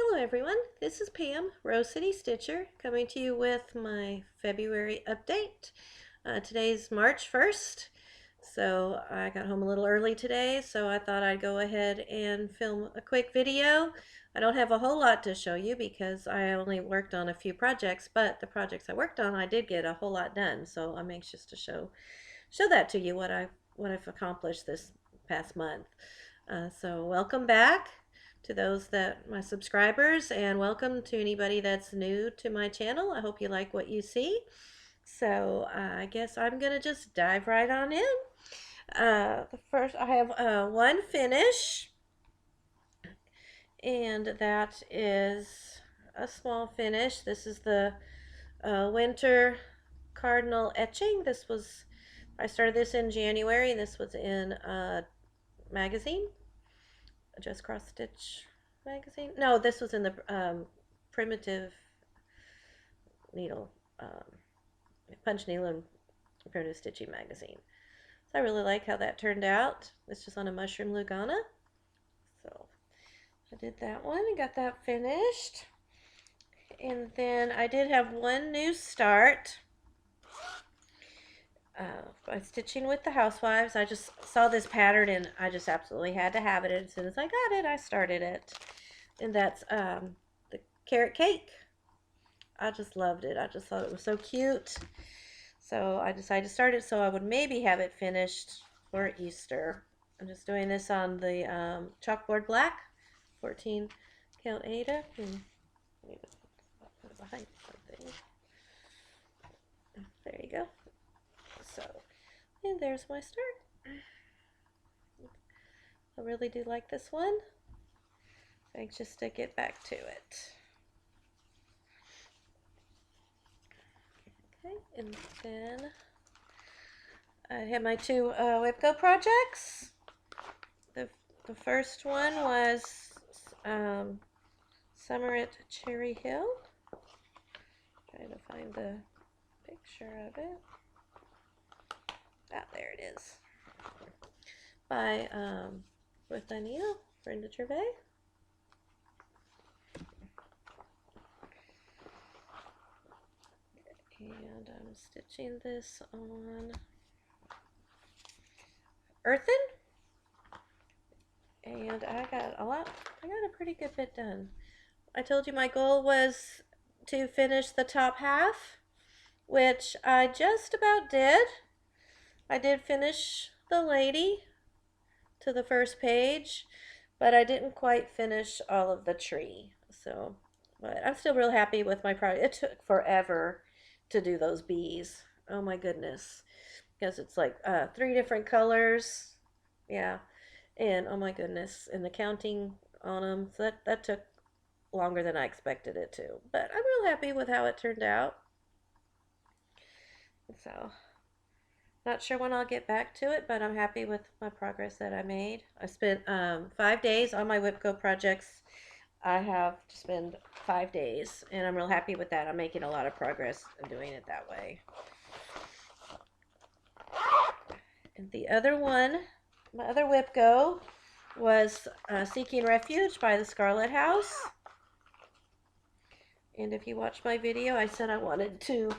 Hello everyone, this is Pam, Rose City Stitcher, coming to you with my February update. Today's March 1st, so I got home a little early today, so I thought I'd go ahead and film a quick video. I don't have a whole lot to show you because I only worked on a few projects, but the projects I worked on, I did get a whole lot done, so I'm anxious to show that to you, what I've accomplished this past month. So welcome back to those that my subscribers, and welcome to anybody that's new to my channel. I hope you like what you see. So I guess I'm gonna just dive right on in. The first, I have one finish, and that is a small finish. This is the winter cardinal etching. I started this in January, and this was in a magazine, Just Cross Stitch magazine. No, this was in the Primitive Needle, Punch Needle and Primitive Stitching magazine. So I really like how that turned out. This is on a mushroom Lugana. So I did that one and got that finished. And then I did have one new start. By stitching with the housewives. I just saw this pattern and I just absolutely had to have it. And as soon as I got it, I started it. And that's the carrot cake. I just loved it. I just thought it was so cute. So I decided to start it so I would maybe have it finished for Easter. I'm just doing this on the chalkboard black, 14 count Ada. Put it behind something. There you go. So, and there's my start. I really do like this one. Anxious to get back to it. Okay, and then I have my two WIPCO projects. The first one was Summer at Cherry Hill. Trying to find the picture of it. Ah, there it is. By with Anita, Brenda Gervais. And I'm stitching this on earthen. And I got a pretty good bit done. I told you my goal was to finish the top half, which I just about did. I did finish the lady to the first page, but I didn't quite finish all of the tree. So, but I'm still real happy with my project. It took forever to do those bees. Oh my goodness. Because it's like 3 different colors. Yeah. And oh my goodness. And the counting on them. So that took longer than I expected it to. But I'm real happy with how it turned out. So, not sure when I'll get back to it, but I'm happy with my progress that I made. I spent 5 days on my WIPCO projects. I have to spend 5 days, and I'm real happy with that. I'm making a lot of progress in doing it that way. And the other one, my other WIPCO, was Seeking Refuge by the Scarlet House. And if you watched my video, I said I wanted to,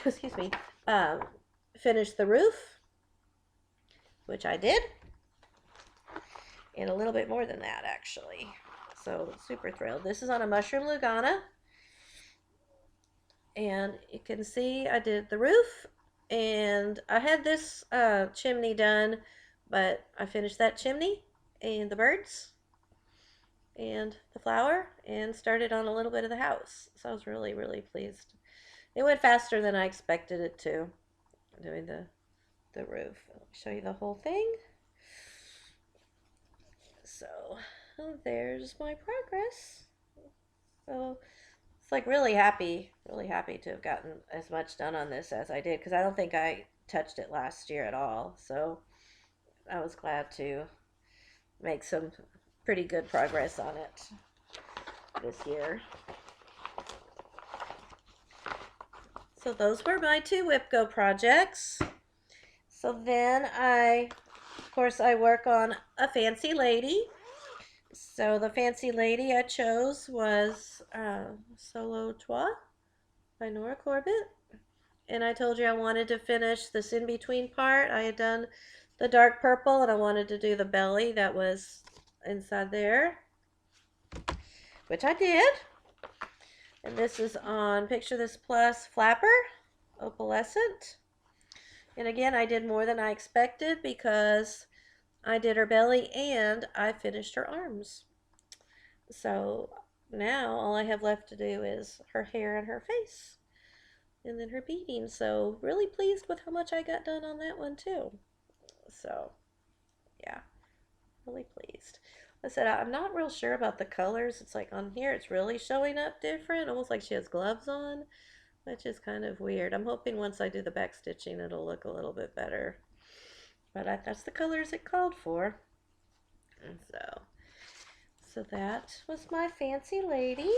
excuse me, finish the roof, which I did, and a little bit more than that actually. So super thrilled. This is on a mushroom Lugana, and you can see I did the roof, and I had this chimney done, but I finished that chimney and the birds and the flower and started on a little bit of the house. So I was really, really pleased. It went faster than I expected it to, doing the roof. I'll show you the whole thing. So there's my progress. So it's like really happy to have gotten as much done on this as I did, because I don't think I touched it last year at all. So I was glad to make some pretty good progress on it this year. So those were my two WIPCO projects. So then of course I work on a fancy lady. So the fancy lady I chose was Solo Toi by Nora Corbett. And I told you I wanted to finish this in-between part. I had done the dark purple and I wanted to do the belly that was inside there, which I did. And this is on Picture This Plus Flapper, Opalescent. And again, I did more than I expected because I did her belly and I finished her arms. So now all I have left to do is her hair and her face. And then her beading. So really pleased with how much I got done on that one too. So yeah, really pleased. I said I'm not real sure about the colors. It's like on here it's really showing up different, almost like she has gloves on, which is kind of weird. I'm hoping once I do the back stitching it'll look a little bit better. But that's the colors it called for. And so that was my fancy lady.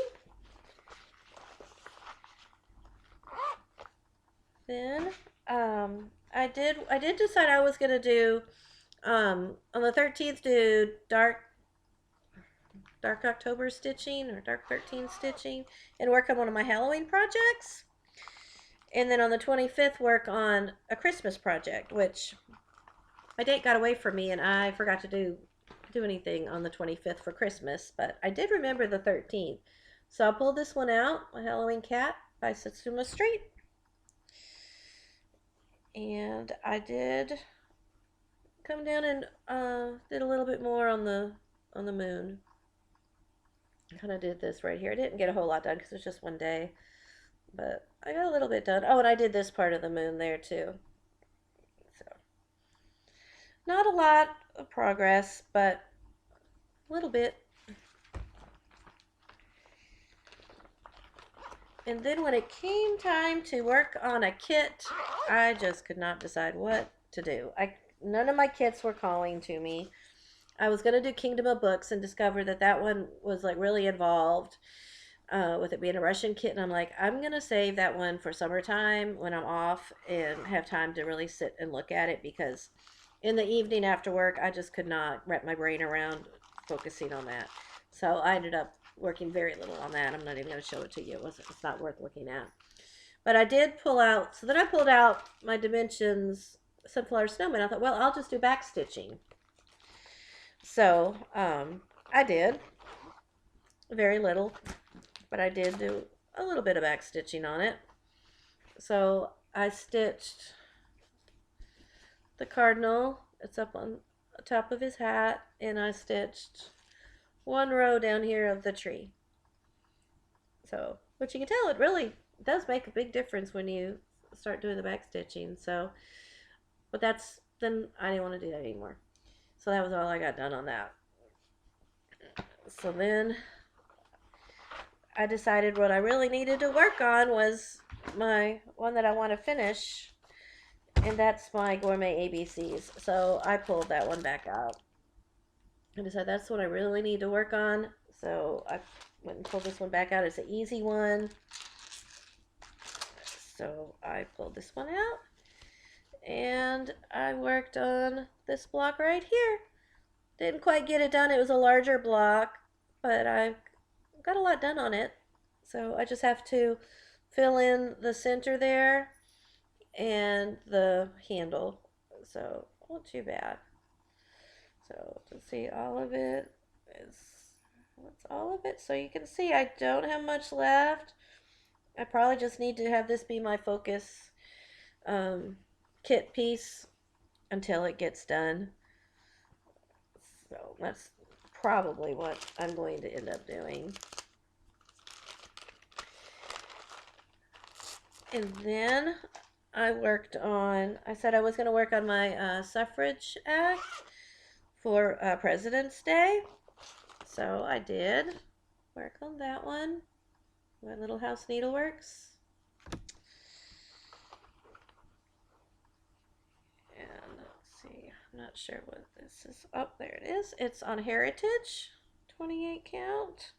Then I did decide I was gonna do on the 13th do dark October stitching or dark 13 stitching and work on one of my Halloween projects. And then on the 25th work on a Christmas project, which my date got away from me and I forgot to do anything on the 25th for Christmas, but I did remember the 13th. So I pulled this one out, a Halloween cat by Satsuma Street. And I did come down and did a little bit more on the moon. I kind of did this right here. I didn't get a whole lot done because it's just one day, but I got a little bit done. Oh, and I did this part of the moon there too. So not a lot of progress, but a little bit. And then when it came time to work on a kit, I just could not decide what to do. None of my kits were calling to me. I was going to do Kingdom of Books and discovered that one was like really involved with it being a Russian kit. And I'm like, I'm going to save that one for summertime when I'm off and have time to really sit and look at it, because in the evening after work, I just could not wrap my brain around focusing on that. So I ended up working very little on that. I'm not even going to show it to you. It's not worth looking at. But I did pull out, so then I pulled out my Dimensions Sunflower Snowman. I thought, well, I'll just do back stitching. So I did very little, but I did do a little bit of back stitching on it. So I stitched the cardinal. It's up on the top of his hat, and I stitched one row down here of the tree. So, but you can tell it really does make a big difference when you start doing the back stitching. So, but then I didn't want to do that anymore. So that was all I got done on that. So then I decided what I really needed to work on was my one that I want to finish, and that's my Gourmet ABCs. So I pulled that one back out. I decided that's what I really need to work on. So I went and pulled this one back out. It's an easy one. So I pulled this one out. And I worked on this block right here. Didn't quite get it done. It was a larger block, but I got a lot done on it. So I just have to fill in the center there and the handle. So not too bad. So to see all of it that's all of it. So you can see I don't have much left. I probably just need to have this be my focus kit piece until it gets done. So that's probably what I'm going to end up doing. And then I said I was going to work on my suffrage act for President's Day. So I did work on that one. My Little House Needleworks. And let's see, I'm not sure what this is. Oh, there it is. It's on Heritage, 28 count.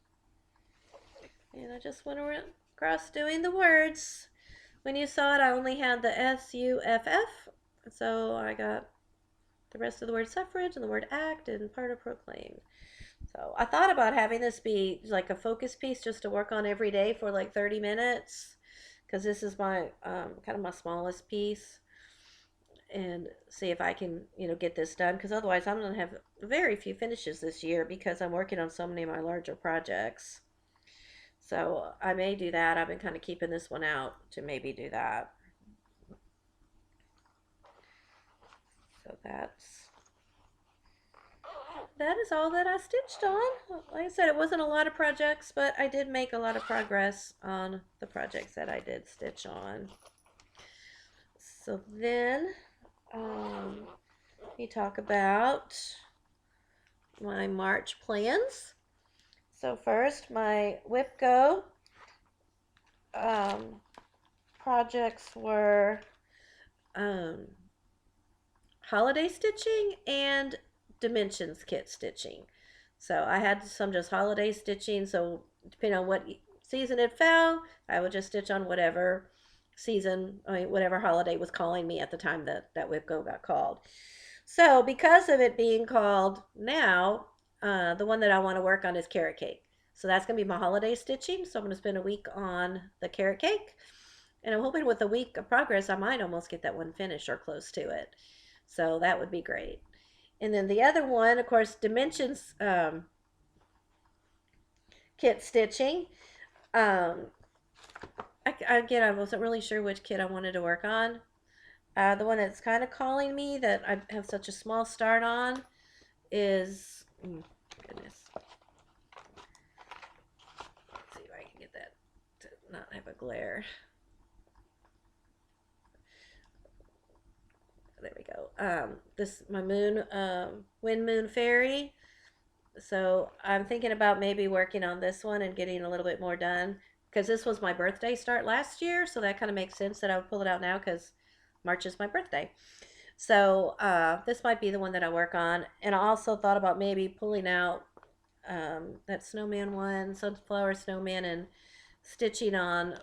And I just went across doing the words. When you saw it, I only had the SUFF. So I got the rest of the word suffrage and the word act and part of proclaim. So I thought about having this be like a focus piece just to work on every day for like 30 minutes because this is my kind of my smallest piece, and see if I can, get this done because otherwise I'm going to have very few finishes this year because I'm working on so many of my larger projects. So I may do that. I've been kind of keeping this one out to maybe do that. So that is all that I stitched on. Like I said, it wasn't a lot of projects, but I did make a lot of progress on the projects that I did stitch on. So then, we talk about my March plans. So first, my WIPCO projects were um, holiday stitching and dimensions kit stitching. So I had some just holiday stitching. So depending on what season it fell, I would just stitch on whatever season, whatever holiday was calling me at the time that WIPCO got called. So because of it being called now, the one that I want to work on is carrot cake. So that's going to be my holiday stitching. So I'm going to spend a week on the carrot cake. And I'm hoping with a week of progress, I might almost get that one finished or close to it. So that would be great. And then the other one, of course, dimensions kit stitching. Again, I wasn't really sure which kit I wanted to work on. The one that's kind of calling me that I have such a small start on is, goodness. Let's see if I can get that to not have a glare. There we go. This my moon, wind moon fairy. So I'm thinking about maybe working on this one and getting a little bit more done because this was my birthday start last year. So that kind of makes sense that I would pull it out now because March is my birthday. So this might be the one that I work on. And I also thought about maybe pulling out that snowman one, sunflower snowman, and stitching on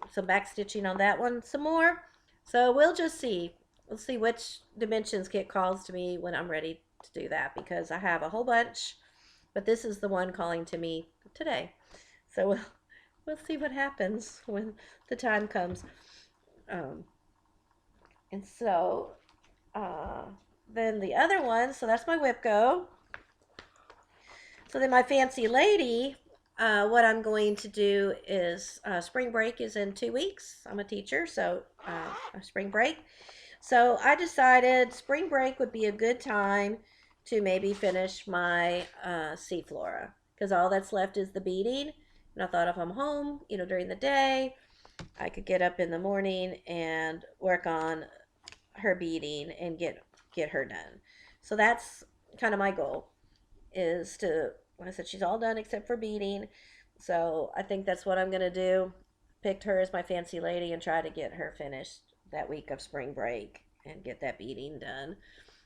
some back stitching on that one some more. So we'll just see. We'll see which dimensions kit calls to me when I'm ready to do that because I have a whole bunch, but this is the one calling to me today. So we'll see what happens when the time comes. And so then the other one, so that's my WIPCO. So then my fancy lady, what I'm going to do is spring break is in 2 weeks. I'm a teacher, so spring break. So I decided spring break would be a good time to maybe finish my seaflora because all that's left is the beading. And I thought if I'm home, during the day, I could get up in the morning and work on her beading and get her done. So that's kind of my goal is to, like I said, she's all done except for beading. So I think that's what I'm going to do. Picked her as my fancy lady and try to get her finished that week of spring break and get that beading done.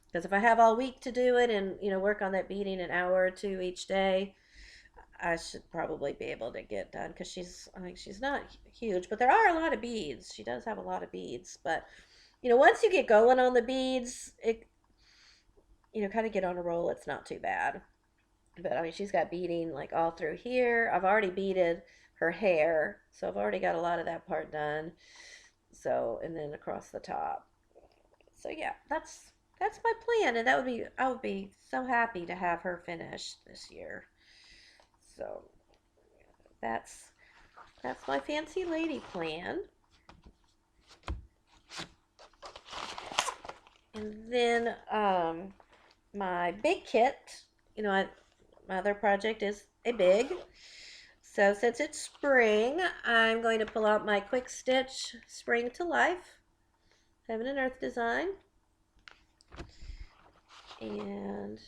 Because if I have all week to do it and, work on that beading an hour or two each day, I should probably be able to get done because she's not huge, but there are a lot of beads. She does have a lot of beads, but once you get going on the beads, it kind of get on a roll. It's not too bad. But she's got beading like all through here. I've already beaded her hair, so I've already got a lot of that part done. So, and then across the top. So yeah, that's my plan, and I would be so happy to have her finished this year. So that's my fancy lady plan. And then my big kit, my other project is a big. So since it's spring, I'm going to pull out my Quick Stitch Spring to Life Heaven and Earth design. And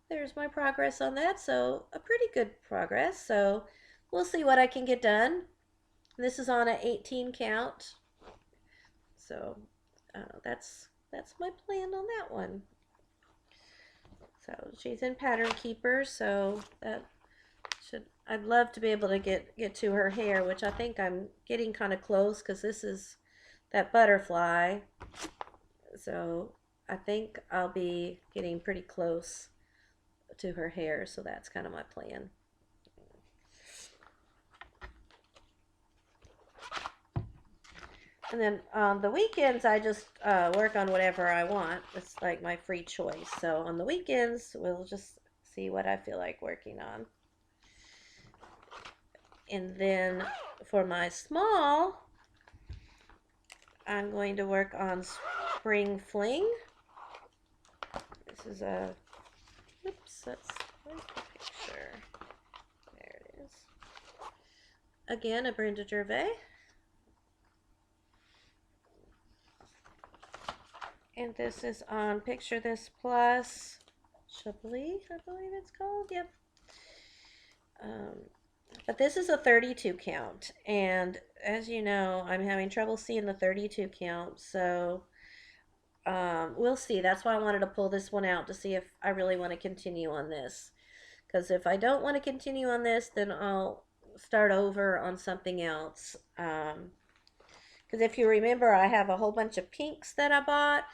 there's my progress on that. So a pretty good progress. So we'll see what I can get done. This is on an 18 count. So that's my plan on that one. So she's in Pattern Keeper, so I'd love to be able to get to her hair, which I think I'm getting kind of close because this is that butterfly. So I think I'll be getting pretty close to her hair, so that's kind of my plan. And then on the weekends, I just work on whatever I want. It's like my free choice. So on the weekends, we'll just see what I feel like working on. And then for my small, I'm going to work on Spring Fling. This is a, oops, where's the picture? There it is. Again, a Brenda Gervais. And this is on Picture This Plus Chablis, I believe it's called. Yep. But this is a 32 count. And as you know, I'm having trouble seeing the 32 count. So we'll see. That's why I wanted to pull this one out to see if I really want to continue on this. Because if I don't want to continue on this, then I'll start over on something else. Because if you remember, I have a whole bunch of pinks that I bought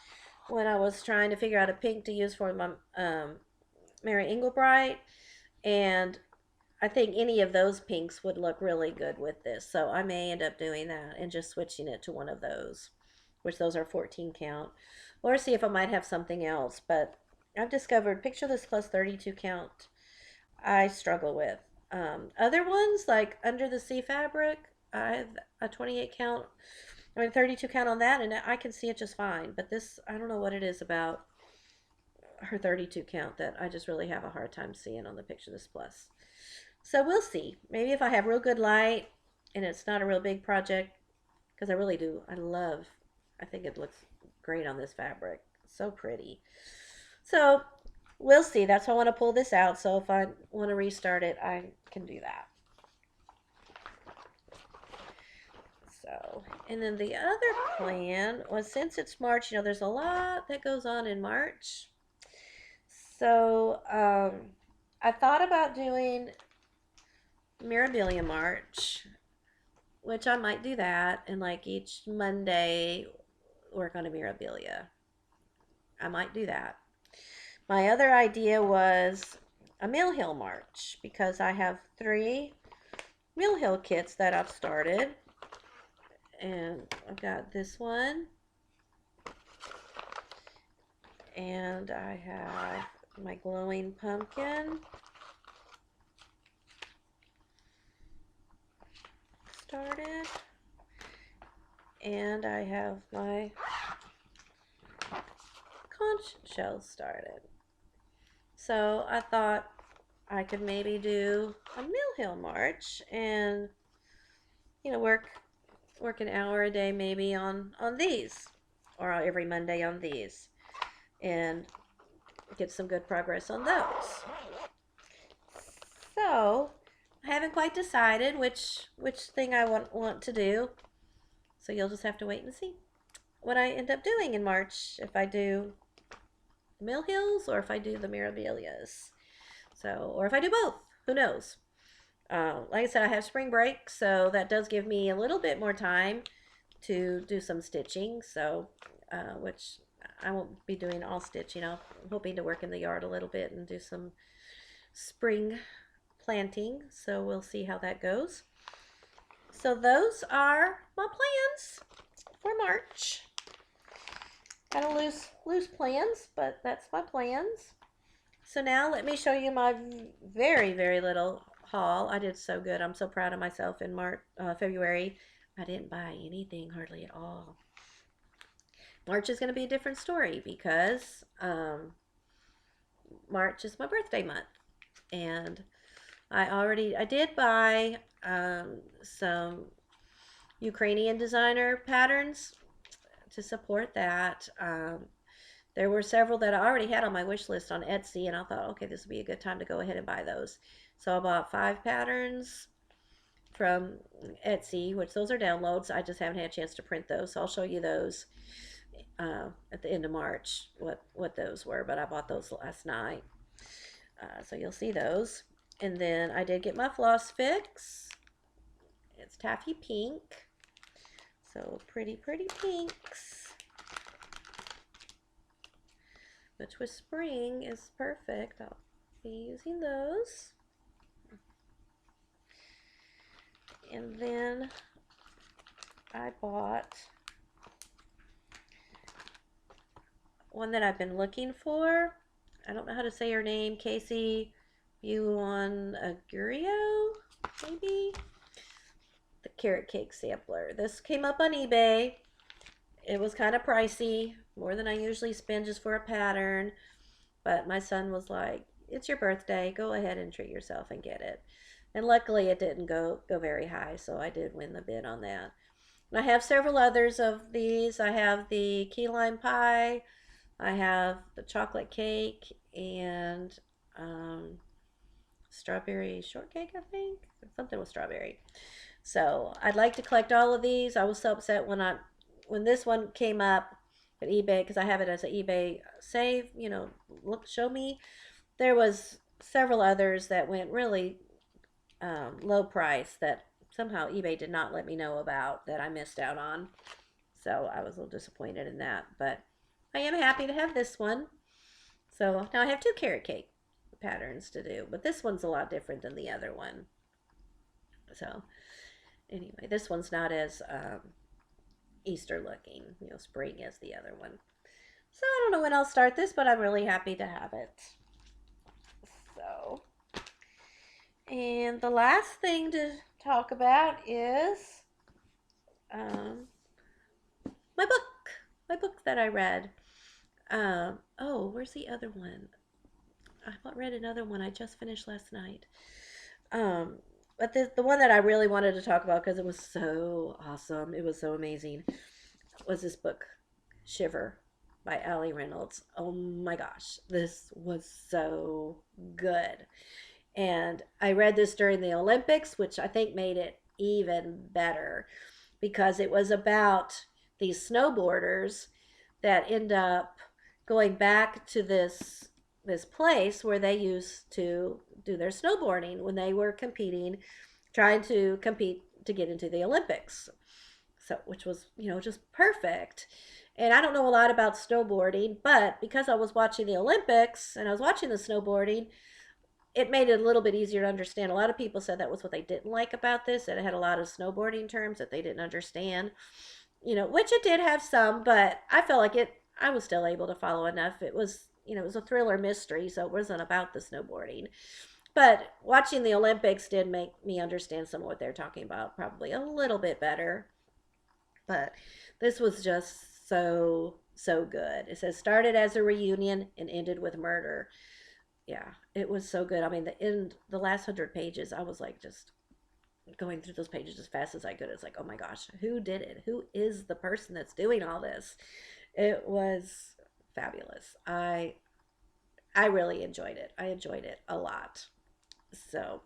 when I was trying to figure out a pink to use for my Mary Englebright. And I think any of those pinks would look really good with this. So I may end up doing that and just switching it to one of those, which those are 14 count. Or see if I might have something else. But I've discovered Picture This Plus 32 count I struggle with. Other ones like Under the Sea Fabric, I have a 28 count, 32 count on that, and I can see it just fine. But this, I don't know what it is about her 32 count that I just really have a hard time seeing on the Picture This Plus. So we'll see. Maybe if I have real good light and it's not a real big project, because I really do. I think it looks great on this fabric. So pretty. So we'll see. That's why I want to pull this out. So if I want to restart it, I can do that. So, and then the other plan was, since it's March, you know, there's a lot that goes on in March. So I thought about doing Mirabilia March, which I might do that, and like each Monday work on a Mirabilia. I might do that. My other idea was a Mill Hill March, because I have 3 Mill Hill kits that I've started. And I've got this one. And I have my glowing pumpkin started. And I have my conch shell started. So I thought I could maybe do a Mill Hill March and, you know, work an hour a day maybe on these, or every Monday on these, and get some good progress on those. So I haven't quite decided which thing I want to do. So you'll just have to wait and see what I end up doing in March, if I do Mill Hills or if I do the Mirabilias. So, or if I do both, who knows? Like I said, I have spring break, so that does give me a little bit more time to do some stitching. So, which I won't be doing all stitching. I'm hoping to work in the yard a little bit and do some spring planting. So we'll see how that goes. So those are my plans for March. Kind of loose plans, but that's my plans. So now let me show you my very, very little haul. I did so good. I'm so proud of myself in February. I didn't buy anything hardly at all. March is going to be a different story because March is my birthday month. And I did buy some Ukrainian designer patterns to support that. There were several that I already had on my wish list on Etsy, and I thought, okay, this would be a good time to go ahead and buy those. So I bought 5 patterns from Etsy, which those are downloads. I just haven't had a chance to print those, so I'll show you those at the end of March, what those were, but I bought those last night. So you'll see those. And then I did get my Floss Fix. It's taffy pink. So pretty, pretty pinks. Which with spring is perfect. be using those. And then I bought one that I've been looking for. I don't know how to say her name. Casey Buonagurio, maybe? The carrot cake sampler. This came up on eBay. It was kind of pricey, more than I usually spend just for a pattern. But my son was like, it's your birthday. Go ahead and treat yourself and get it. And luckily it didn't go very high, so I did win the bid on that. And I have several others of these. I have the key lime pie. I have the chocolate cake and strawberry shortcake, I think. Something with strawberry. So I'd like to collect all of these. I was so upset when this one came up at eBay, because I have it as an eBay save, look, show me. There was several others that went really low price that somehow eBay did not let me know about, that I missed out on. So I was a little disappointed in that, but I am happy to have this one. So now I have two carrot cake patterns to do, but this one's a lot different than the other one. So anyway, this one's not as Easter looking, spring as the other one. So I don't know when I'll start this, but I'm really happy to have it. So, and the last thing to talk about is my book that I read. Oh, where's the other one? I read another one I just finished last night. But the one that I really wanted to talk about, because it was so awesome, it was so amazing, was this book, Shiver, by Allie Reynolds. Oh my gosh, this was so good. And I read this during the Olympics, which I think made it even better, because it was about these snowboarders that end up going back to this place where they used to do their snowboarding when they were trying to compete to get into the Olympics. So, which was, just perfect. And I don't know a lot about snowboarding, but because I was watching the Olympics and I was watching the snowboarding, it made it a little bit easier to understand. A lot of people said that was what they didn't like about this, that it had a lot of snowboarding terms that they didn't understand, which it did have some, but I felt like I was still able to follow enough. It was, it was a thriller mystery, so it wasn't about the snowboarding. But watching the Olympics did make me understand some of what they're talking about, probably a little bit better. But this was just so, so good. It says, started as a reunion and ended with murder. Yeah, it was so good. I mean, the last 100 pages, I was like just going through those pages as fast as I could. It's like, oh my gosh, who did it? Who is the person that's doing all this? It was fabulous. I really enjoyed it. I enjoyed it a lot. So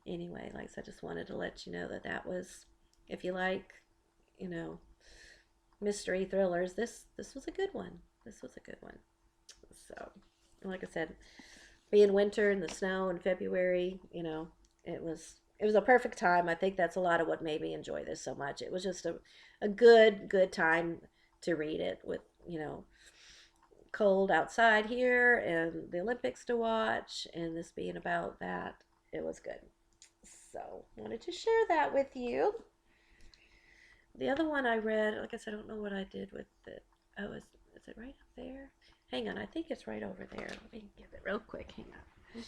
anyway, like I said, I just wanted to let you know that was, if you like, mystery thrillers, this was a good one. This was a good one. So, like I said, being winter and the snow in February, it was a perfect time. I think that's a lot of what made me enjoy this so much. It was just a good time to read it with, cold outside here and the Olympics to watch, and this being about that. It was good. So, wanted to share that with you. The other one I read, like I said, I don't know what I did with it. Oh, is it right up there? Hang on, I think it's right over there. Let me get it real quick. Hang on.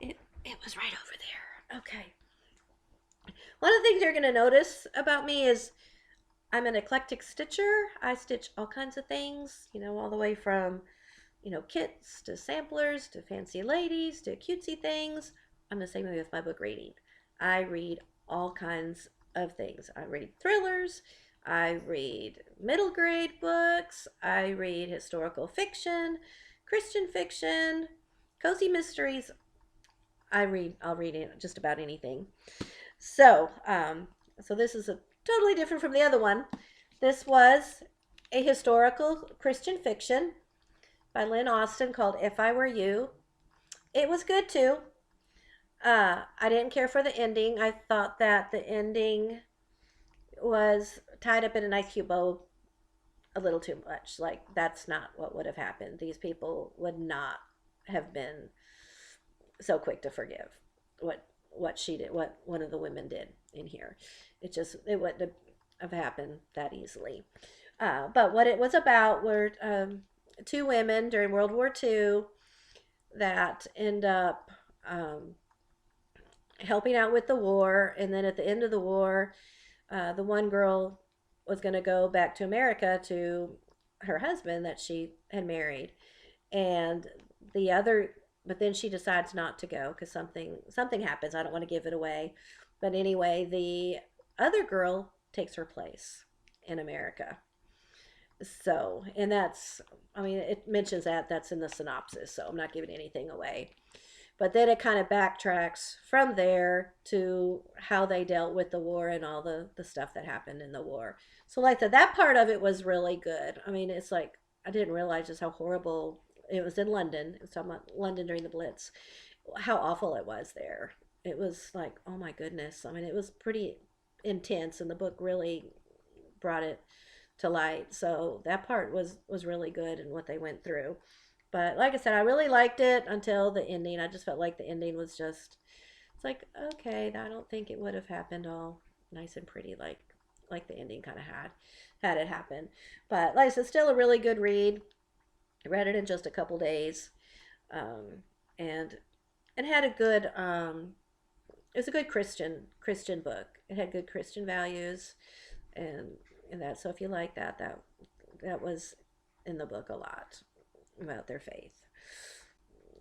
It was right over there. Okay. One of the things you're going to notice about me is I'm an eclectic stitcher. I stitch all kinds of things, all the way from, kits to samplers to fancy ladies to cutesy things. I'm the same way with my book reading. I read all kinds of things. I read thrillers. I read middle grade books. I read historical fiction, Christian fiction, cozy mysteries. I'll read just about anything. So, so this is totally different from the other one. This was a historical Christian fiction by Lynn Austin called If I Were You. It was good too. I didn't care for the ending. I thought that the ending was tied up in a nice cute bow a little too much. Like, that's not what would have happened. These people would not have been so quick to forgive what she did, what one of the women did in here. It wouldn't have happened that easily. But what it was about were two women during World War II that end up helping out with the war, and then at the end of the war, the one girl was going to go back to America to her husband that she had married, and the other, but then she decides not to go because something happens. I don't want to give it away, but anyway, the other girl takes her place in America. So, and that's, I mean, it mentions that's in the synopsis, so I'm not giving anything away. But then it kind of backtracks from there to how they dealt with the war and all the stuff that happened in the war. So, like that part of it was really good. I mean, it's like, I didn't realize just how horrible it was in London. It was talking about London during the Blitz, how awful it was there. It was like, oh my goodness. I mean, it was pretty intense, and the book really brought it to light. So that part was really good and what they went through. But like I said, I really liked it until the ending. I just felt like the ending was just, it's like, okay, I don't think it would have happened all nice and pretty like the ending kind of had it happen. But like I said, still a really good read. I read it in just a couple days, um, and it had a good it was a good Christian book. It had good Christian values, and that. So if you like that was in the book a lot about their faith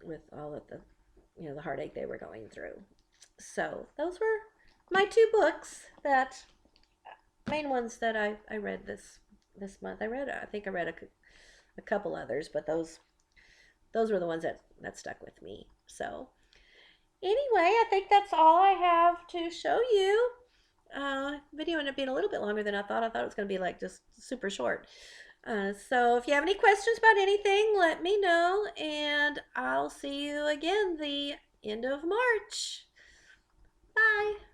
with all of the the heartache they were going through. So those were my two books, that main ones that I read this month. I think I read a couple others, but those were the ones that stuck with me. So anyway, I think that's all I have to show you. Video ended up being a little bit longer than I thought. I thought it was going to be like just super short. So if you have any questions about anything, let me know, and I'll see you again the end of March. Bye.